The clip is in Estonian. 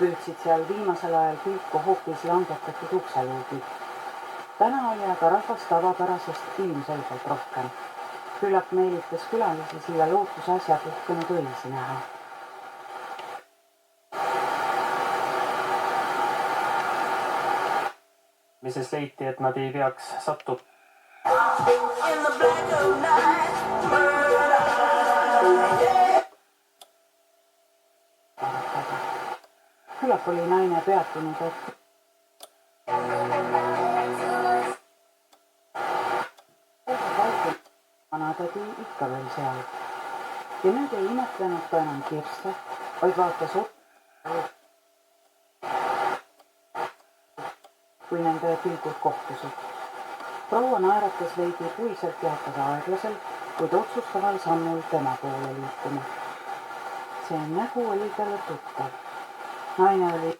püüdsid seal viimasel ajal pilku hoopis langetatud ukseluugid. Täna oli aga rahvast tavapärasest ilmselgelt rohkem. Küllap meelitas külalisi siia lootuse asja puhkenud õisi näha. Mises leiti, et nad ei peaks sattu. Küllap oli naine peatunud, et vanatädi ikka veel seal. Ja nüüd ei imetlenud ta enam Kirste, vaid vaatas kui nende pilgud kohtusid. Proua naeratas veidi puiselt ja hakkas aeglaselt, kuid otsustaval sammul tema poole liikuma. See nägu oli talle tuttav. Naine oli